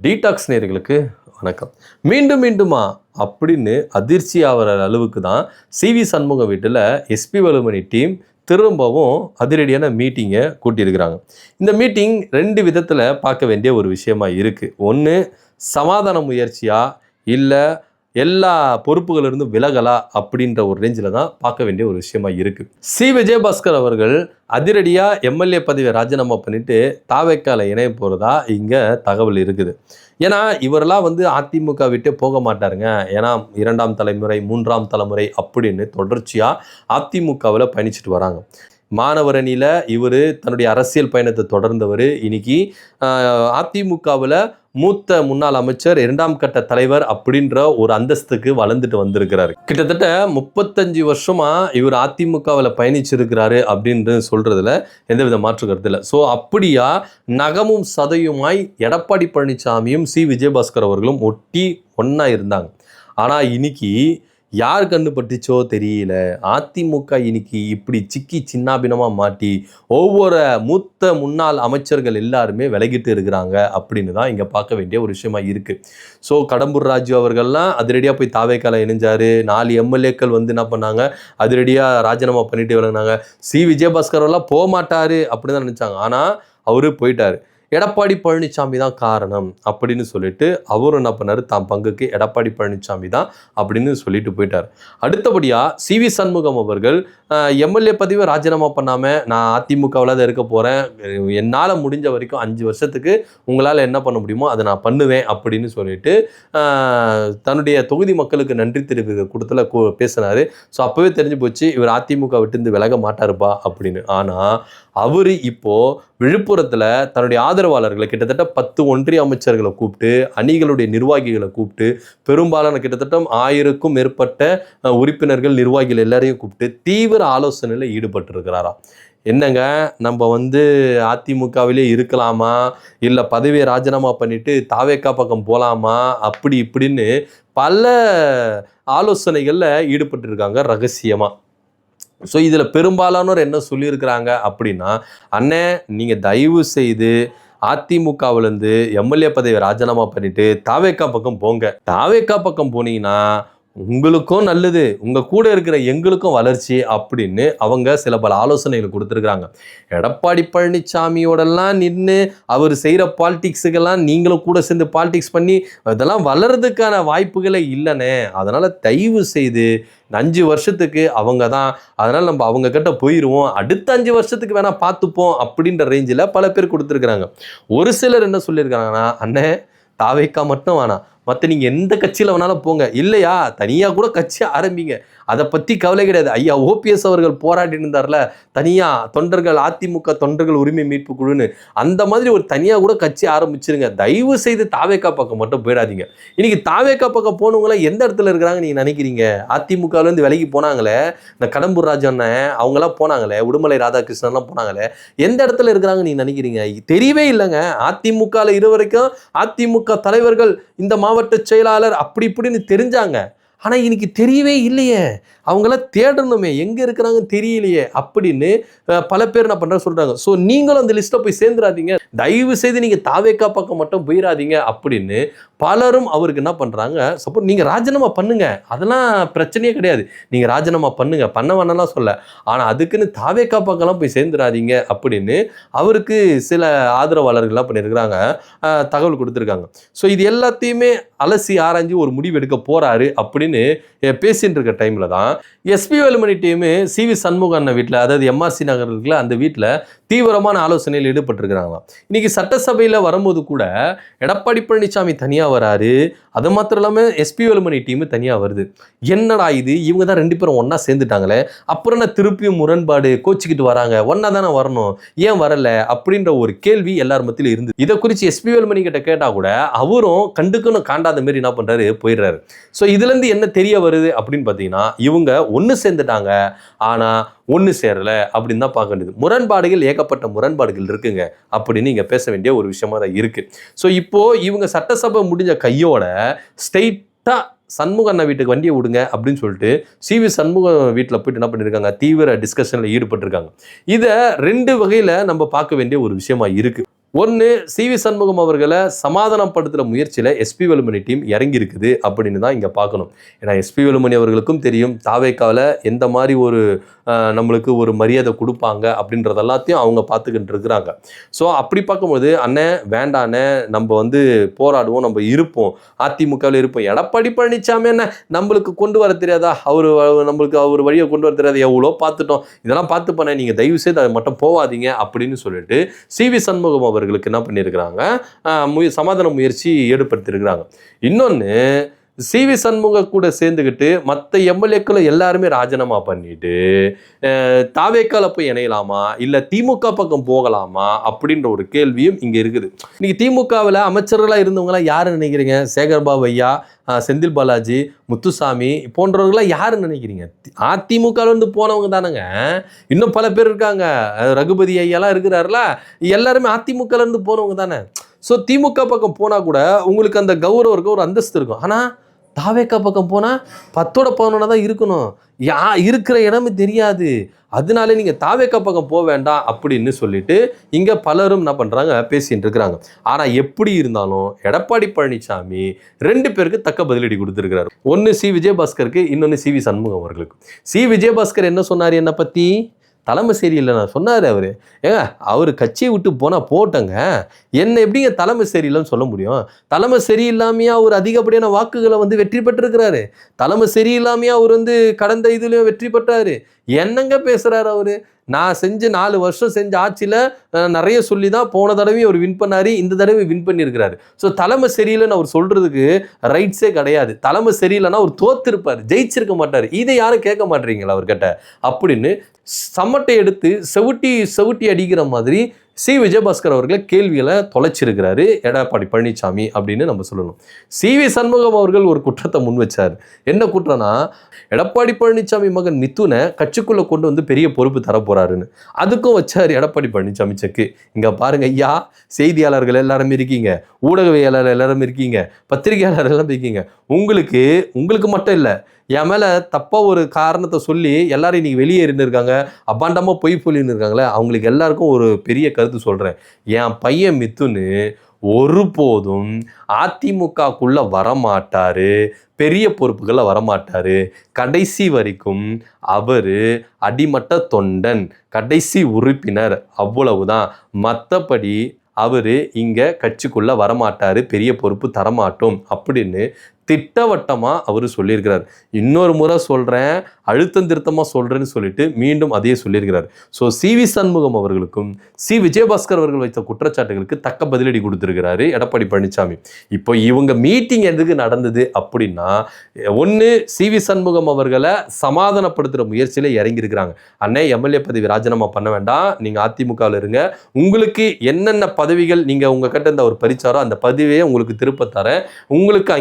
Detox நேயர்களுக்கு வணக்கம். மீண்டும் மீண்டுமா அப்படின்னு அதிர்ச்சி ஆகிற அளவுக்கு தான் சிவி சண்முகம் வீட்டில் எஸ்பி வேலுமணி டீம் திரும்பவும் அதிரடியான மீட்டிங்கை கூட்டியிருக்கிறாங்க. இந்த மீட்டிங் ரெண்டு விதத்தில் பார்க்க வேண்டிய ஒரு விஷயமா இருக்குது. ஒன்று, சமாதான முயற்சியா இல்லை எல்லா பொறுப்புகளிலிருந்து விலகலா அப்படின்ற ஒரு ரேஞ்சில் தான் பார்க்க வேண்டிய ஒரு விஷயமா இருக்குது. விஜயபாஸ்கர் அவர்கள் அதிரடியாக எம்எல்ஏ பதவியை ராஜினாமா பண்ணிட்டு தாவேக்கால இணைய போகிறதா இங்கே தகவல் இருக்குது. ஏன்னா இவரெல்லாம் அதிமுக விட்டே போக மாட்டாருங்க. ஏன்னா 2ஆம் தலைமுறை 3ஆம் தலைமுறை அப்படின்னு தொடர்ச்சியாக அதிமுகவில் பயணிச்சுட்டு வராங்க. மாணவர் அணியில் இவர் தன்னுடைய அரசியல் பயணத்தை தொடர்ந்தவர். இன்னைக்கு அதிமுகவில் மூத்த முன்னாள் அமைச்சர் 2ஆம் கட்ட தலைவர் அப்படின்ற ஒரு அந்தஸ்துக்கு வளர்ந்துட்டு வந்திருக்கிறாரு. கிட்டத்தட்ட 35 வருஷமா இவர் அதிமுகவில் பயணிச்சிருக்கிறாரு அப்படின்னு சொல்றதுல எந்தவித மாற்று கருத்து இல்லை. ஸோ அப்படியா நகமும் சதையுமாய் எடப்பாடி பழனிசாமியும் விஜயபாஸ்கர் அவர்களும் ஒட்டி ஒன்னா இருந்தாங்க. ஆனால் இன்னைக்கு யார் கண்ணு பட்டுச்சோ தெரியல, அதிமுக இன்னைக்கு இப்படி சிக்கி சின்னாபினமாக மாட்டி ஒவ்வொரு மூத்த முன்னாள் அமைச்சர்கள் எல்லாருமே விலகிட்டு இருக்கிறாங்க அப்படின்னு தான் இங்கே பார்க்க வேண்டிய ஒரு விஷயமா இருக்குது. ஸோ கடம்பூர் ராஜு அவர்கள்லாம் அதிரடியாக போய் தாவேக்கால இணைஞ்சாரு. 4 எம்எல்ஏக்கள் என்ன பண்ணாங்க, அதிரடியாக ராஜினாமா பண்ணிட்டு விளங்கினாங்க. விஜயபாஸ்கர் எல்லாம் போக மாட்டாரு அப்படின்னு தான் நினச்சாங்க. ஆனால் அவரு போயிட்டாரு. எடப்பாடி பழனிசாமி தான் காரணம் அப்படின்னு சொல்லிட்டு அவரும் என்ன பண்ணார், தான் பங்குக்கு எடப்பாடி பழனிசாமி தான் அப்படின்னு சொல்லிட்டு போயிட்டார். அடுத்தபடியாக சிவி சண்முகம் அவர்கள் எம்எல்ஏ பதவியை ராஜினாமா பண்ணாமல் நான் அதிமுகவில் தான் இருக்க போகிறேன், என்னால் முடிஞ்ச வரைக்கும் 5 வருஷத்துக்கு உங்களால் என்ன பண்ண முடியுமோ அதை நான் பண்ணுவேன் அப்படின்னு சொல்லிட்டு தன்னுடைய தொகுதி மக்களுக்கு நன்றி தெரிவிக்கிற கூட்டத்தில் பேசினார். ஸோ அப்போவே தெரிஞ்சு போச்சு இவர் அதிமுக விட்டு விலக மாட்டாருப்பா அப்படின்னு. ஆனால் அவர் இப்போது விழுப்புரத்தில் தன்னுடைய ஆதரவாளர்களை கிட்டத்தட்ட 10 ஒன்றிய அமைச்சர்களை கூப்பிட்டு அணிகளுடைய நிர்வாகிகளை கூப்பிட்டு பெரும்பாலான கிட்டத்தட்ட 1000க்கும் மேற்பட்ட உறுப்பினர்கள் நிர்வாகிகள் எல்லாரையும் கூப்பிட்டு தீவிர ஆலோசனையில் ஈடுபட்டிருக்கிறாராம். என்னங்க நம்ம அதிமுகவிலே இருக்கலாமா இல்லை பதவியை ராஜினாமா பண்ணிட்டு தாவேக்கா பக்கம் போகலாமா அப்படி இப்படின்னு பல ஆலோசனைகளில் ஈடுபட்டிருக்காங்க ரகசியமாக. ஸோ இதில் பெரும்பாலானோர் என்ன சொல்லியிருக்கிறாங்க அப்படின்னா, அண்ணே நீங்கள் தயவு செய்து அதிமுகவிலேருந்து எம்எல்ஏ பதவியை ராஜினாமா பண்ணிட்டு தாவேக்கா பக்கம் போங்க. தாவேக்கா பக்கம் போனீங்கன்னா உங்களுக்கும் நல்லது, உங்கள் கூட இருக்கிற எங்களுக்கும் வளர்ச்சி அப்படின்னு அவங்க சில பல ஆலோசனைகள் கொடுத்துருக்குறாங்க. எடப்பாடி பழனிசாமியோடலாம் நின்று அவர் செய்கிற பாலிடிக்ஸுக்கெல்லாம் நீங்களும் கூட சேர்ந்து பாலிடிக்ஸ் பண்ணி இதெல்லாம் வளர்றதுக்கான வாய்ப்புகளே இல்லைண்ணே. அதனால் தயவு செய்து 5 வருஷத்துக்கு அவங்க தான், அதனால் நம்ம அவங்க கிட்ட போயிடுவோம், அடுத்த 5 வருஷத்துக்கு வேணால் பார்த்துப்போம் அப்படின்ற ரேஞ்சில் பல பேர் கொடுத்துருக்குறாங்க. ஒரு சிலர் என்ன சொல்லியிருக்காங்கன்னா, அண்ணே தாவேக்கா மட்டும் வேணாம், மற்ற நீங்கள் எந்த கட்சியில் வேணாலும் போங்க, இல்லையா தனியாக கூட கட்சி ஆரம்பிங்க, அதை பற்றி கவலை கிடையாது. ஐயா ஓபிஎஸ் அவர்கள் போராடி இருந்தார்ல தனியாக தொண்டர்கள், அதிமுக தொண்டர்கள் உரிமை மீட்பு குழுன்னு, அந்த மாதிரி ஒரு தனியாக கூட கட்சி ஆரம்பிச்சிருங்க. தயவு செய்து தாவேக்கா பக்கம் மட்டும் போயிடாதீங்க. இன்னைக்கு தாவேக்கா பக்கம் போனவங்களாம் எந்த இடத்துல இருக்கிறாங்க நீங்கள் நினைக்கிறீங்க? அதிமுகலேருந்து விலகி போனாங்களே, இந்த கடம்பூர் ராஜு அண்ணன் அவங்களாம் போனாங்களே, உடுமலை ராதாகிருஷ்ணன்லாம் போனாங்களே, எந்த இடத்துல இருக்கிறாங்க நீங்கள் நினைக்கிறீங்க? தெரியவே இல்லைங்க. அதிமுகவில் வரைக்கும் அதிமுக தலைவர்கள், இந்த மாவட்ட செயலாளர் அப்படி இப்படின்னு தெரிஞ்சாங்க. ஆனால் இன்னைக்கு தெரியவே இல்லையே, அவங்களாம் தேடணுமே, எங்கே இருக்கிறாங்கன்னு தெரியலையே அப்படின்னு பல பேர் என்ன பண்ணுறாங்க சொல்கிறாங்க. ஸோ நீங்களும் அந்த லிஸ்ட்டை போய் சேர்ந்துடாதீங்க, தயவு செய்து நீங்கள் தாவேக்கா பக்கம் மட்டும் போயிடாதீங்க அப்படின்னு பலரும் அவருக்கு என்ன பண்ணுறாங்க சப்போர்ட். நீங்கள் ராஜினாமா பண்ணுங்க, அதெல்லாம் பிரச்சனையே கிடையாது, நீங்கள் ராஜினாமா பண்ணுங்க, பண்ண வேணாலாம் சொல்ல, ஆனால் அதுக்குன்னு தாவேக்கா பக்கம்லாம் போய் சேர்ந்துடாதீங்க அப்படின்னு அவருக்கு சில ஆதரவாளர்கள்லாம் பண்ணியிருக்கிறாங்க, தகவல் கொடுத்துருக்காங்க. ஸோ இது எல்லாத்தையுமே அலசி ஆராய்ஞ்சு ஒரு முடிவு எடுக்க போகிறாரு அப்படின்னு பேசிட்டு இருக்க டைமில் தான் S P Velumani team C V Shanmugam அண்ணன் வீட்டில், அதாவது எம்ஆர்சி நகர் இருக்குல்ல அந்த வீட்டில் தீவிரமான ஆலோசனையில் ஈடுபட்டிருக்கிறாங்களாம். இன்னைக்கு சட்டசபையில் வரும்போது கூட எடப்பாடி பழனிசாமி தனியாக வராரு, அது மாத்திரம் இல்லாமல் எஸ்பி வேலுமணி டீமு தனியாக வருது. என்னடா இது, இவங்க தான் 2 பேரும் ஒன்றா சேர்ந்துட்டாங்களே, அப்புறம் என்ன திருப்பியும் முரண்பாடு, கோச்சிக்கிட்டு வராங்க, ஒன்றா தானே வரணும், ஏன் வரல அப்படின்ற ஒரு கேள்வி எல்லார் மத்தியிலும் இருந்து. இதை குறித்து எஸ்பி வேலுமணி கிட்ட கேட்டால் கூட அவரும் கண்டுக்கணும் காண்டாத மாரி என்ன பண்ணுறாரு, போயிடுறாரு. ஸோ இதுலேருந்து என்ன தெரிய வருது அப்படின்னு பார்த்தீங்கன்னா, இவங்க ஒன்று சேர்ந்துட்டாங்க, ஆனால் ஒன்று சேரலை அப்படின்னு தான் பார்க்க வேண்டியது. முரண்பாடுகள், ஏகப்பட்ட முரண்பாடுகள் இருக்குங்க அப்படின்னு இங்கே பேச வேண்டிய ஒரு விஷயமா தான் இருக்குது. ஸோ இப்போது இவங்க சட்டசபை முடிஞ்ச கையோட ஸ்ட்ரெயிட்டாக சண்முக அண்ணா வீட்டுக்கு வண்டியை விடுங்க அப்படின்னு சொல்லிட்டு சிவி சண்முகம் வீட்டில் போயிட்டு என்ன பண்ணியிருக்காங்க, தீவிர டிஸ்கஷனில் ஈடுபட்டிருக்காங்க. இதை 2 வகையில் நம்ம பார்க்க வேண்டிய ஒரு விஷயமா இருக்குது. ஒன்று, சிவி சண்முகம் அவர்களை சமாதானப்படுத்துகிற முயற்சியில் எஸ்பி வேலுமணி டீம் இறங்கி இருக்குது அப்படின்னு தான் இங்கே பார்க்கணும். ஏன்னா எஸ்பி வேலுமணி அவர்களுக்கும் தெரியும் தாவேக்காவில் எந்த மாதிரி ஒரு நம்மளுக்கு ஒரு மரியாதை கொடுப்பாங்க அப்படின்றது எல்லாத்தையும் அவங்க பார்த்துக்கிட்டு இருக்கிறாங்க. ஸோ அப்படி பார்க்கும்போது அண்ணே வேண்டாண்ணே, நம்ம வந்து போராடுவோம், நம்ம இருப்போம், அதிமுகவில் இருப்போம். எடப்பாடி பழனிசாமி என்ன நம்மளுக்கு கொண்டு வர தெரியாதா, நம்மளுக்கு அவர் வழியை கொண்டு வர தெரியாதா, எவ்வளோ பார்த்துட்டோம், இதெல்லாம் பார்த்து பண்ண, நீங்கள் தயவு செய்து அதை மட்டும் போவாதீங்க அப்படின்னு சொல்லிட்டு சிவி சண்முகம் அவர்களுக்கு என்ன பண்ணியிருக்கிறாங்க, சமாதான முயற்சி ஈடுபடுத்தியிருக்கிறாங்க. இன்னொன்று, சிவி சண்முக கூட சேர்ந்துக்கிட்டு மற்ற எம்எல்ஏக்களும் எல்லாருமே ராஜினாமா பண்ணிட்டு தாவேக்கால போய் இணையலாமா இல்லை திமுக பக்கம் போகலாமா அப்படின்ற ஒரு கேள்வியும் இங்கே இருக்குது. இன்னைக்கு திமுகவில் அமைச்சர்களாக இருந்தவங்களாம் யாரு நினைக்கிறீங்க? சேகர்பாபு ஐயா, செந்தில் பாலாஜி, முத்துசாமி போன்றவர்களாம் யாரு நினைக்கிறீங்க? அதிமுகவில் இருந்து போனவங்க தானேங்க. இன்னும் பல பேர் இருக்காங்க, ரகுபதி ஐயாலாம் இருக்கிறாருல, எல்லாருமே அதிமுகவில் இருந்து போனவங்க தானே. ஸோ திமுக பக்கம் போனால் கூட உங்களுக்கு அந்த கௌரவம் இருக்கும், ஒரு அந்தஸ்து இருக்கும். ஆனால் தாவேக்கா பக்கம் போனால் 10-11 தான் இருக்கணும், இருக்கிற இடமே தெரியாது. அதனால நீங்கள் தாவேக்கா பக்கம் போக வேண்டாம் அப்படின்னு சொல்லிட்டு இங்கே பலரும் என்ன பண்ணுறாங்க, பேசிட்டு இருக்கிறாங்க. ஆனால் எப்படி இருந்தாலும் எடப்பாடி பழனிசாமி 2 பேருக்கு தக்க பதிலடி கொடுத்துருக்கிறாரு. ஒன்று சி விஜயபாஸ்கருக்கு, இன்னொன்று சிவி சண்முகம் அவர்களுக்கு. சி விஜயபாஸ்கர் என்ன சொன்னார் என்னை பற்றி? தலைமை சரியில்லை நான் சொன்னார் அவர். ஏங்க அவர் கட்சியை விட்டு போனால் போட்டங்க, என்ன எப்படிங்க தலைமை சரியில்லைன்னு சொல்ல முடியும்? தலைமை சரியில்லாமையா அவர் அதிகப்படியான வாக்குகளை வந்து வெற்றி பெற்றிருக்கிறாரு. தலைமை சரியில்லாமையா அவர் வந்து கடந்த இதுலேயும் வெற்றி பெற்றாரு. என்னங்க பேசுகிறாரு அவர்? நான் செஞ்ச 4 வருஷம் செஞ்ச ஆட்சியில் நிறைய சொல்லி தான் போன தடவையும் அவர் வின் பண்ணாரு, இந்த தடவை வின் பண்ணியிருக்கிறாரு. ஸோ தலைமை சரியில்லைன்னு அவர் சொல்கிறதுக்கு ரைட்ஸே கிடையாது. தலைமை சரியில்லைன்னா அவர் தோத்திருப்பார், ஜெயிச்சிருக்க மாட்டார். இதை யாரும் கேட்க மாட்டீங்களா அவர்கிட்ட அப்படின்னு சமட்டை எடுத்து செவுட்டி அடிக்கிற மாதிரி சி விஜயபாஸ்கர் அவர்களை கேள்விகளை தொலைச்சிருக்கிறாரு எடப்பாடி பழனிசாமி அப்படின்னு நம்ம சொல்லணும். சிவி சண்முகம் அவர்கள் ஒரு குற்றத்தை முன் வச்சார். என்ன குற்றம்னா, எடப்பாடி பழனிசாமி மகன் மிதுனை கட்சிக்குள்ளே கொண்டு வந்து பெரிய பொறுப்பு தரப்போறாருன்னு. அதுக்கும் வச்சார் எடப்பாடி பழனிசாமி செக்கு. இங்கே பாருங்க ஐயா, செய்தியாளர்கள் எல்லாருமே இருக்கீங்க, ஊடகவியலாளர் எல்லாரும் இருக்கீங்க, பத்திரிகையாளர் எல்லாரும் இருக்கீங்க. உங்களுக்கு மட்டும் இல்லை, என் மேலே தப்பாக ஒரு காரணத்தை சொல்லி எல்லாரும் இன்னைக்கு வெளியேறின்னு இருக்காங்க, அப்பாண்டமாக பொய் சொல்லின்னு இருக்காங்களே, அவங்களுக்கு எல்லாருக்கும் ஒரு பெரிய கருத்து சொல்கிறேன். என் பையன் மிதுனு ஒருபோதும் அதிமுகக்குள்ளே வரமாட்டார், பெரிய பொறுப்புகளில் வரமாட்டார். கடைசி வரைக்கும் அவர் அடிமட்ட தொண்டன், கடைசி உறுப்பினர், அவ்வளவுதான். மற்றபடி அவர் இங்கே கட்சிக்குள்ளே வரமாட்டார், பெரிய பொறுப்பு தரமாட்டோம் அப்படின்னு திட்டவட்டமாக அவர் சொல்லியிருக்கிறார். இன்னொரு முறை சொல்கிறேன், அழுத்தம் திருத்தமாக சொல்கிறேன்னு சொல்லிட்டு மீண்டும் அதையே சொல்லியிருக்கிறார். ஸோ சிவி சண்முகம் அவர்களுக்கும் சி விஜயபாஸ்கர் அவர்கள் வைத்த குற்றச்சாட்டுகளுக்கு தக்க பதிலடி கொடுத்துருக்கிறாரு எடப்பாடி பழனிசாமி. இப்போ இவங்க மீட்டிங் எதுக்கு நடந்தது அப்படின்னா, ஒன்று சிவி சண்முகம் அவர்களை சமாதானப்படுத்துகிற முயற்சியில் இறங்கியிருக்கிறாங்க. அண்ணே எம்எல்ஏ பதவி ராஜினாமா பண்ண வேண்டாம், நீங்கள் அதிமுகவில் இருங்க, உங்களுக்கு என்னென்ன பதவிகள் நீங்கள் உங்கள் கிட்ட இந்த ஒரு பறிச்சாரோ அந்த பதவியை உங்களுக்கு திருப்ப தரேன், உங்களுக்கு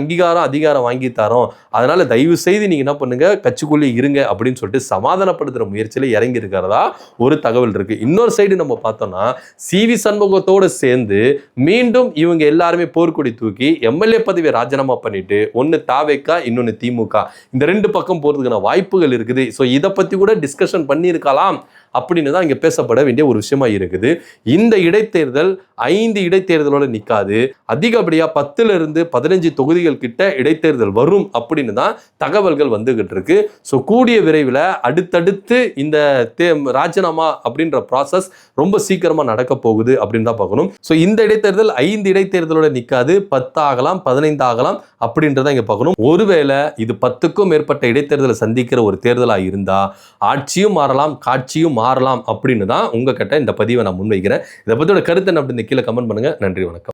அதிகாரம் வாங்கி தரோம், அதனால தயவு செய்து நீங்க என்ன பண்ணுங்க, கட்சிக்குள்ளே இருங்க அப்படின்னு சொல்லிட்டு சமாதானப்படுத்துற முயற்சியில இறங்கி இருக்கிறதா ஒரு தகவல் இருக்கு. இன்னொரு சைடு நம்ம பார்த்தோம்னா, சிவி சண்முகத்தோடு சேர்ந்து மீண்டும் இவங்க எல்லாருமே போர்க்கொடி தூக்கி எம்எல்ஏ பதவியை ராஜினாமா பண்ணிட்டு ஒன்னு தாவேக்கா, இன்னொன்னு திமுக, இந்த 2 பக்கம் போறதுக்கான வாய்ப்புகள் இருக்குது. ஸோ இதை பத்தி கூட டிஸ்கஷன் பண்ணியிருக்கலாம் அப்படின்னு தான் இங்கே பேசப்பட வேண்டிய ஒரு விஷயமா இருக்குது. இந்த இடைத்தேர்தல் 5 இடைத்தேர்தலோட நிற்காது, அதிகப்படியாக 10 to 15 தொகுதிகள் கிட்ட இடைத்தேர்தல் வரும் அப்படின்னு தான் தகவல்கள் வந்துகிட்டு இருக்கு. ஸோ கூடிய விரைவில் அடுத்தடுத்து இந்த ராஜினாமா அப்படின்ற ப்ராசஸ் ரொம்ப சீக்கிரமாக நடக்க போகுது அப்படின்னு தான் பார்க்கணும். ஸோ இந்த இடைத்தேர்தல் 5 இடைத்தேர்தலோட நிற்காது, 10 ஆகலாம், 15 ஆகலாம் அப்படின்றத இங்கே பார்க்கணும். ஒருவேளை இது 10க்கும் மேற்பட்ட இடைத்தேர்தலை சந்திக்கிற ஒரு தேர்தலாக இருந்தால் ஆட்சியும் மாறலாம், காட்சியும் மாறலாம் அப்படின்னு தான் உங்ககிட்ட இந்த பதிவை நான் முன்வைக்கிறேன். இதை பற்றியோட கருத்து என்ன அப்படின்னு கீழே கமெண்ட் பண்ணுங்க. நன்றி, வணக்கம்.